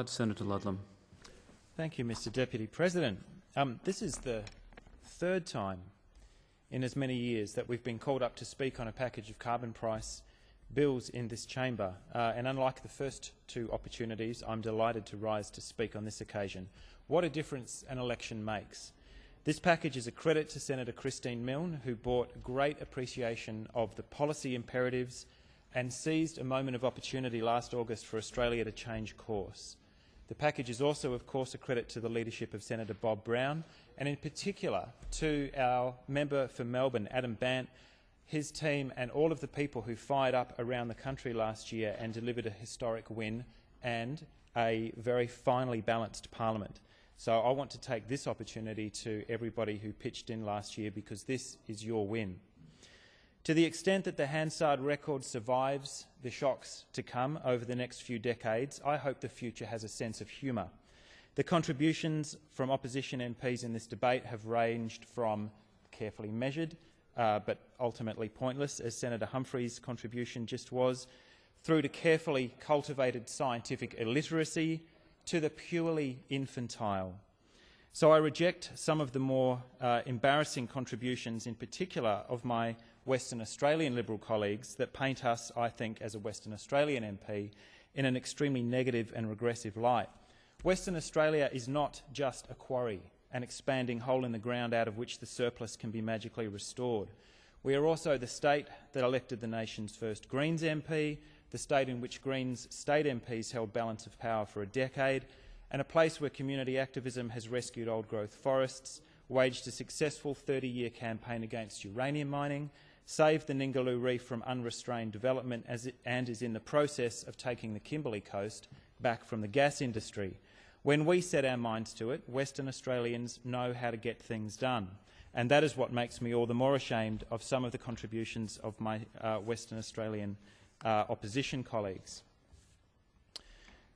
Senator Ludlam. Thank you, Mr Deputy President. This is the third time in as many years that we've been called up to speak on a package of carbon price bills in this chamber, and unlike the first two opportunities, I'm delighted to rise to speak on this occasion. What a difference an election makes. This package is a credit to Senator Christine Milne, who brought great appreciation of the policy imperatives and seized a moment of opportunity last August for Australia to change course. The package is also, of course, a credit to the leadership of Senator Bob Brown, and in particular to our member for Melbourne, Adam Bant, his team and all of the people who fired up around the country last year and delivered a historic win and a very finely balanced parliament. So I want to take this opportunity to everybody who pitched in last year, because this is your win. To the extent that the Hansard record survives the shocks to come over the next few decades, I hope the future has a sense of humour. The contributions from opposition MPs in this debate have ranged from carefully measured, but ultimately pointless, as Senator Humphrey's contribution just was, through to carefully cultivated scientific illiteracy, to the purely infantile. So I reject some of the more embarrassing contributions, in particular of my Western Australian Liberal colleagues, that paint us, I think, as a Western Australian MP, in an extremely negative and regressive light. Western Australia is not just a quarry, an expanding hole in the ground out of which the surplus can be magically restored. We are also the state that elected the nation's first Greens MP, the state in which Greens state MPs held balance of power for a decade, and a place where community activism has rescued old-growth forests, waged a successful 30-year campaign against uranium mining, saved the Ningaloo Reef from unrestrained development and is in the process of taking the Kimberley coast back from the gas industry. When we set our minds to it, Western Australians know how to get things done, and that is what makes me all the more ashamed of some of the contributions of my Western Australian opposition colleagues.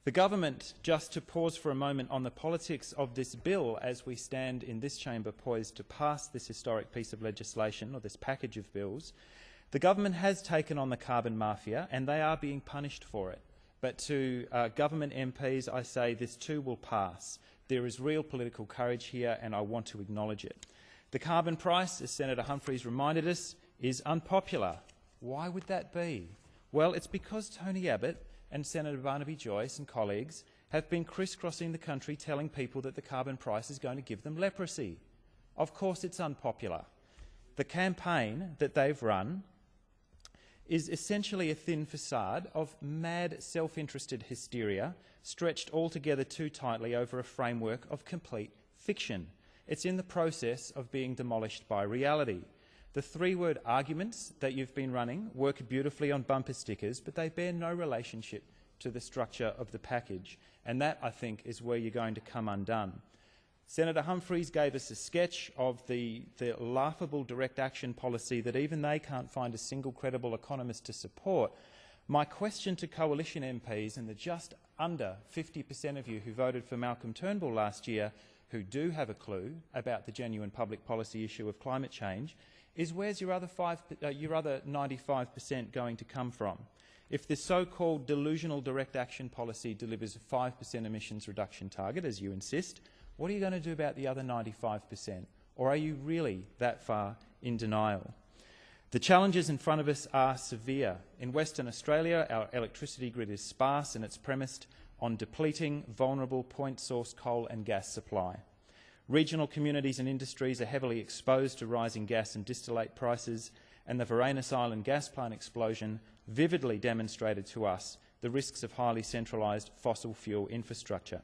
The government, just to pause for a moment on the politics of this bill as we stand in this chamber poised to pass this historic piece of legislation, or this package of bills, the government has taken on the carbon mafia and they are being punished for it. But to government MPs, I say this too will pass. There is real political courage here and I want to acknowledge it. The carbon price, as Senator Humphreys reminded us, is unpopular. Why would that be? Well, it's because Tony Abbott and Senator Barnaby Joyce and colleagues have been crisscrossing the country telling people that the carbon price is going to give them leprosy. Of course it's unpopular. The campaign that they've run is essentially a thin facade of mad self-interested hysteria stretched altogether too tightly over a framework of complete fiction. It's in the process of being demolished by reality. The three-word arguments that you've been running work beautifully on bumper stickers, but they bear no relationship to the structure of the package, and that, I think, is where you're going to come undone. Senator Humphreys gave us a sketch of the laughable direct action policy that even they can't find a single credible economist to support. My question to coalition MPs and the just under 50% of you who voted for Malcolm Turnbull last year, who do have a clue about the genuine public policy issue of climate change, is where's your other 95% going to come from? If the so-called delusional direct action policy delivers a 5% emissions reduction target, as you insist, what are you going to do about the other 95%? Or are you really that far in denial? The challenges in front of us are severe. In Western Australia, our electricity grid is sparse and it's premised on depleting, vulnerable point-source coal and gas supply. Regional communities and industries are heavily exposed to rising gas and distillate prices, and the Varanus Island gas plant explosion vividly demonstrated to us the risks of highly centralised fossil fuel infrastructure.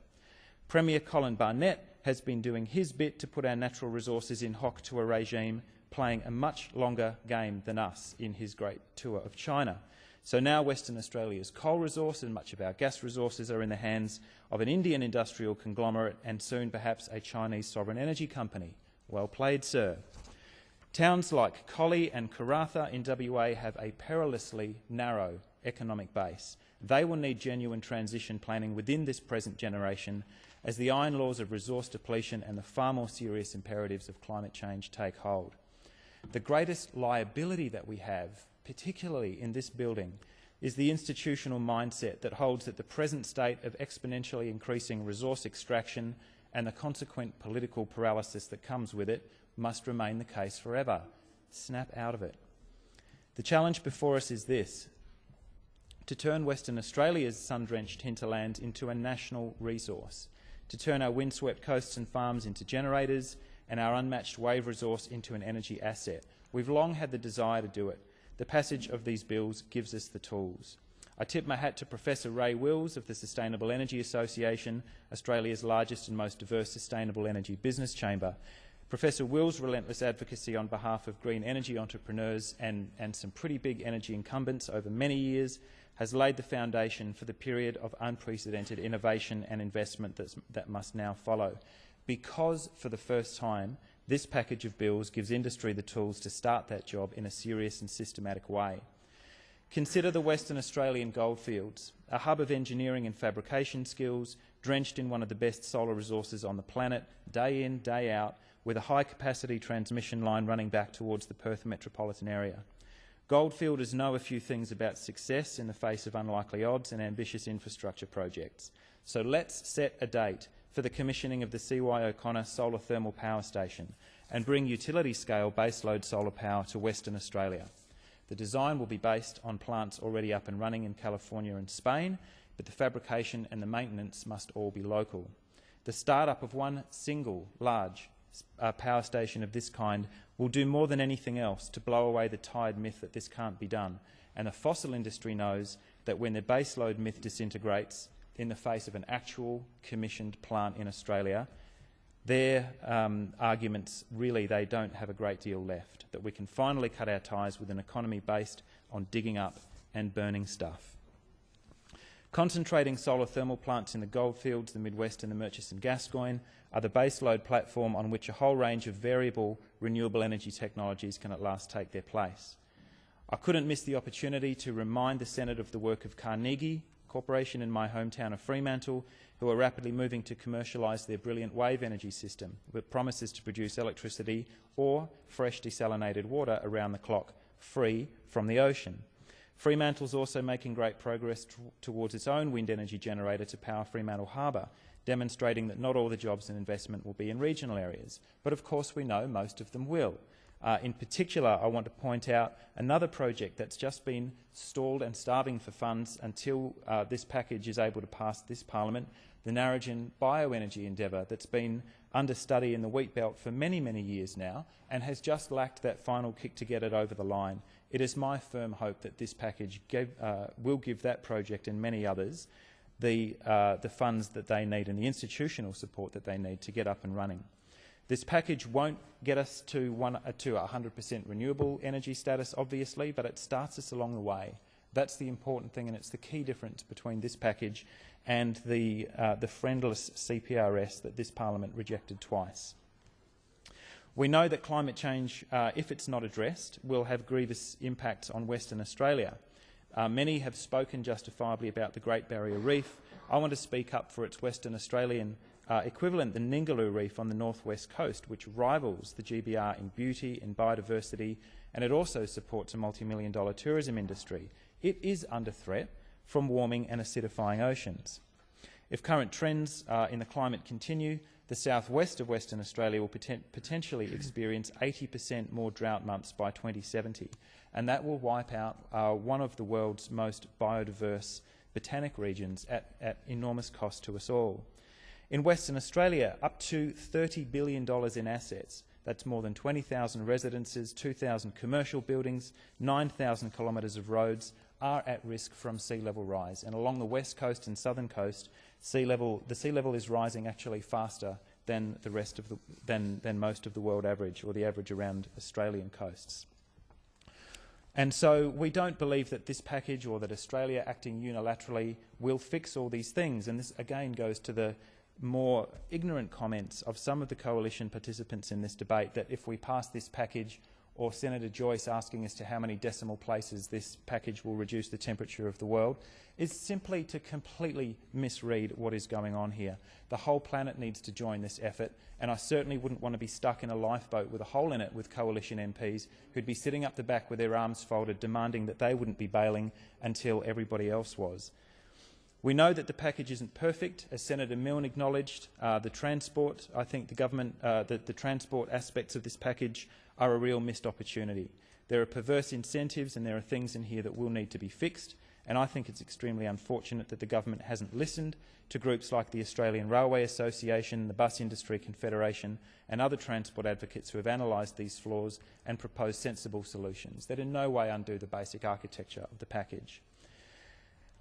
Premier Colin Barnett has been doing his bit to put our natural resources in hock to a regime playing a much longer game than us in his great tour of China. So now Western Australia's coal resource and much of our gas resources are in the hands of an Indian industrial conglomerate and soon perhaps a Chinese sovereign energy company. Well played, sir. Towns like Collie and Karratha in WA have a perilously narrow economic base. They will need genuine transition planning within this present generation as the iron laws of resource depletion and the far more serious imperatives of climate change take hold. The greatest liability that we have, particularly in this building, is the institutional mindset that holds that the present state of exponentially increasing resource extraction and the consequent political paralysis that comes with it must remain the case forever. Snap out of it. The challenge before us is this: to turn Western Australia's sun-drenched hinterland into a national resource, to turn our windswept coasts and farms into generators and our unmatched wave resource into an energy asset. We've long had the desire to do it. The passage of these bills gives us the tools. I tip my hat to Professor Ray Wills of the Sustainable Energy Association, Australia's largest and most diverse sustainable energy business chamber. Professor Wills' relentless advocacy on behalf of green energy entrepreneurs and some pretty big energy incumbents over many years has laid the foundation for the period of unprecedented innovation and investment that must now follow. Because, for the first time, this package of bills gives industry the tools to start that job in a serious and systematic way. Consider the Western Australian goldfields, a hub of engineering and fabrication skills, drenched in one of the best solar resources on the planet, day in, day out, with a high-capacity transmission line running back towards the Perth metropolitan area. Goldfielders know a few things about success in the face of unlikely odds and ambitious infrastructure projects. So let's set a date for the commissioning of the C.Y. O'Connor Solar Thermal Power Station and bring utility-scale baseload solar power to Western Australia. The design will be based on plants already up and running in California and Spain, but the fabrication and the maintenance must all be local. The start-up of one single large power station of this kind will do more than anything else to blow away the tired myth that this can't be done. And the fossil industry knows that when the baseload myth disintegrates in the face of an actual commissioned plant in Australia, their arguments really, they don't have a great deal left, that we can finally cut our ties with an economy based on digging up and burning stuff. Concentrating solar thermal plants in the goldfields, the Midwest and the Murchison Gascoyne are the baseload platform on which a whole range of variable renewable energy technologies can at last take their place. I couldn't miss the opportunity to remind the Senate of the work of Carnegie Corporation in my hometown of Fremantle, who are rapidly moving to commercialise their brilliant wave energy system that promises to produce electricity or fresh desalinated water around the clock, free from the ocean. Fremantle's also making great progress towards its own wind energy generator to power Fremantle Harbour, demonstrating that not all the jobs and investment will be in regional areas. But of course we know most of them will. In particular, I want to point out another project that's just been stalled and starving for funds until this package is able to pass this Parliament, the Narrogin bioenergy endeavour that's been under study in the wheat belt for many, many years now and has just lacked that final kick to get it over the line. It is my firm hope that this package will give that project and many others the funds that they need and the institutional support that they need to get up and running. This package won't get us to 100% renewable energy status, obviously, but it starts us along the way. That's the important thing, and it's the key difference between this package and the friendless CPRS that this Parliament rejected twice. We know that climate change, if it's not addressed, will have grievous impacts on Western Australia. Many have spoken justifiably about the Great Barrier Reef. I want to speak up for its Western Australian equivalent, the Ningaloo Reef on the northwest coast, which rivals the GBR in beauty and biodiversity, and it also supports a multi-million-dollar tourism industry. It is under threat from warming and acidifying oceans. If current trends in the climate continue, the southwest of Western Australia will potentially experience 80% more drought months by 2070, and that will wipe out one of the world's most biodiverse botanic regions at enormous cost to us all. In Western Australia, up to $30 billion in assets, that's more than 20,000 residences, 2,000 commercial buildings, 9,000 kilometres of roads, are at risk from sea level rise. And along the west coast and southern coast, the sea level is rising actually faster than the rest of than most of the world average, or the average around Australian coasts. And so we don't believe that this package or that Australia acting unilaterally will fix all these things. And this again goes to the more ignorant comments of some of the coalition participants in this debate that if we pass this package, or Senator Joyce asking as to how many decimal places this package will reduce the temperature of the world, is simply to completely misread what is going on here. The whole planet needs to join this effort, and I certainly wouldn't want to be stuck in a lifeboat with a hole in it with coalition MPs who'd be sitting up the back with their arms folded, demanding that they wouldn't be bailing until everybody else was. We know that the package isn't perfect. As Senator Milne acknowledged, the transport aspects of this package are a real missed opportunity. There are perverse incentives and there are things in here that will need to be fixed, and I think it's extremely unfortunate that the government hasn't listened to groups like the Australian Railway Association, the Bus Industry Confederation and other transport advocates who have analysed these flaws and proposed sensible solutions that in no way undo the basic architecture of the package.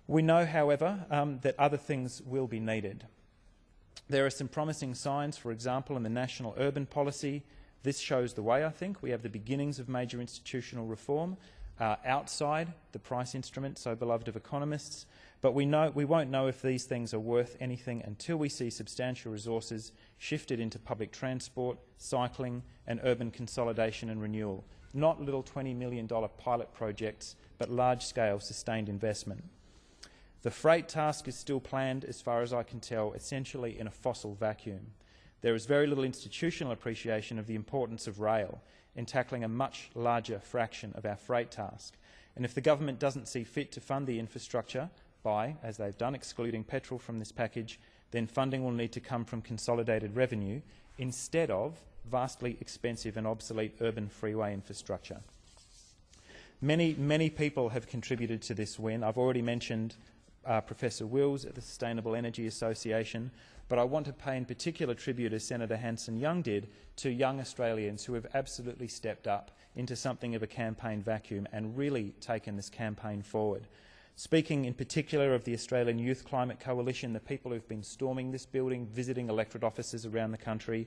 We know, however, that other things will be needed. There are some promising signs, for example, in the National Urban Policy. This shows the way, I think. We have the beginnings of major institutional reform outside the price instrument, so beloved of economists, but we won't know if these things are worth anything until we see substantial resources shifted into public transport, cycling and urban consolidation and renewal. Not little $20 million pilot projects, but large-scale sustained investment. The freight task is still planned, as far as I can tell, essentially in a fossil vacuum. There is very little institutional appreciation of the importance of rail in tackling a much larger fraction of our freight task. And if the government doesn't see fit to fund the infrastructure by, as they've done, excluding petrol from this package, then funding will need to come from consolidated revenue instead of vastly expensive and obsolete urban freeway infrastructure. Many people have contributed to this win. I've already mentioned Professor Wills at the Sustainable Energy Association, but I want to pay in particular tribute, as Senator Hanson-Young did, to young Australians who have absolutely stepped up into something of a campaign vacuum and really taken this campaign forward. Speaking in particular of the Australian Youth Climate Coalition, the people who've been storming this building, visiting electorate offices around the country.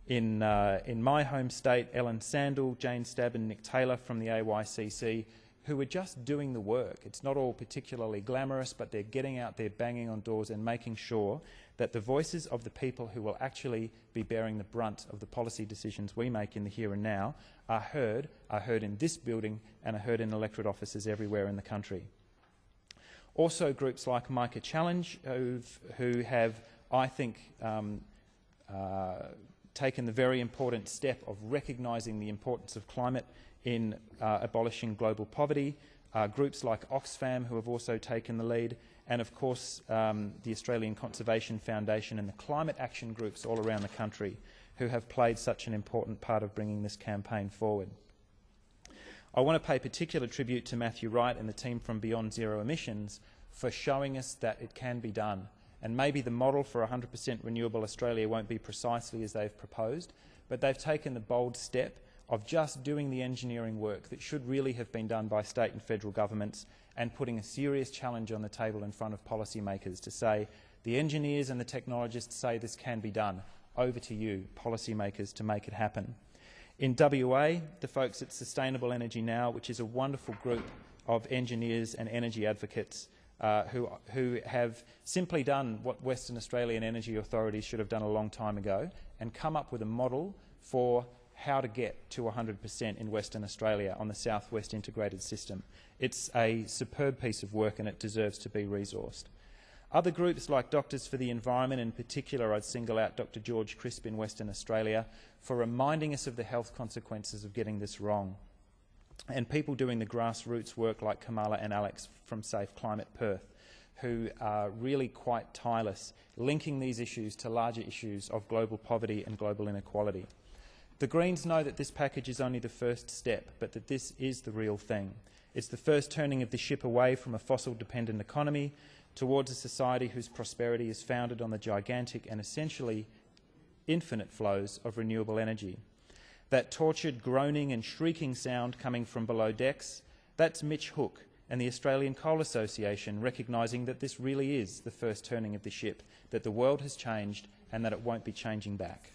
In my home state, Ellen Sandel, Jane Stabb and Nick Taylor from the AYCC, who are just doing the work. It's not all particularly glamorous, but they're getting out there, banging on doors and making sure that the voices of the people who will actually be bearing the brunt of the policy decisions we make in the here and now are heard in this building and are heard in electorate offices everywhere in the country. Also, groups like Micah Challenge, who have, I think, taken the very important step of recognising the importance of climate in abolishing global poverty, groups like Oxfam who have also taken the lead, and of course the Australian Conservation Foundation and the climate action groups all around the country who have played such an important part of bringing this campaign forward. I want to pay particular tribute to Matthew Wright and the team from Beyond Zero Emissions for showing us that it can be done. And maybe the model for 100% renewable Australia won't be precisely as they've proposed, but they've taken the bold step of just doing the engineering work that should really have been done by state and federal governments and putting a serious challenge on the table in front of policymakers to say, the engineers and the technologists say this can be done. Over to you, policymakers, to make it happen. In WA, the folks at Sustainable Energy Now, which is a wonderful group of engineers and energy advocates who have simply done what Western Australian energy authorities should have done a long time ago and come up with a model for how to get to 100% in Western Australia on the South West integrated system. It's a superb piece of work and it deserves to be resourced. Other groups like Doctors for the Environment, in particular I'd single out Dr George Crisp in Western Australia for reminding us of the health consequences of getting this wrong. And people doing the grassroots work like Kamala and Alex from Safe Climate Perth, who are really quite tireless, linking these issues to larger issues of global poverty and global inequality. The Greens know that this package is only the first step, but that this is the real thing. It's the first turning of the ship away from a fossil-dependent economy towards a society whose prosperity is founded on the gigantic and essentially infinite flows of renewable energy. That tortured, groaning and shrieking sound coming from below decks, that's Mitch Hook and the Australian Coal Association recognising that this really is the first turning of the ship, that the world has changed and that it won't be changing back.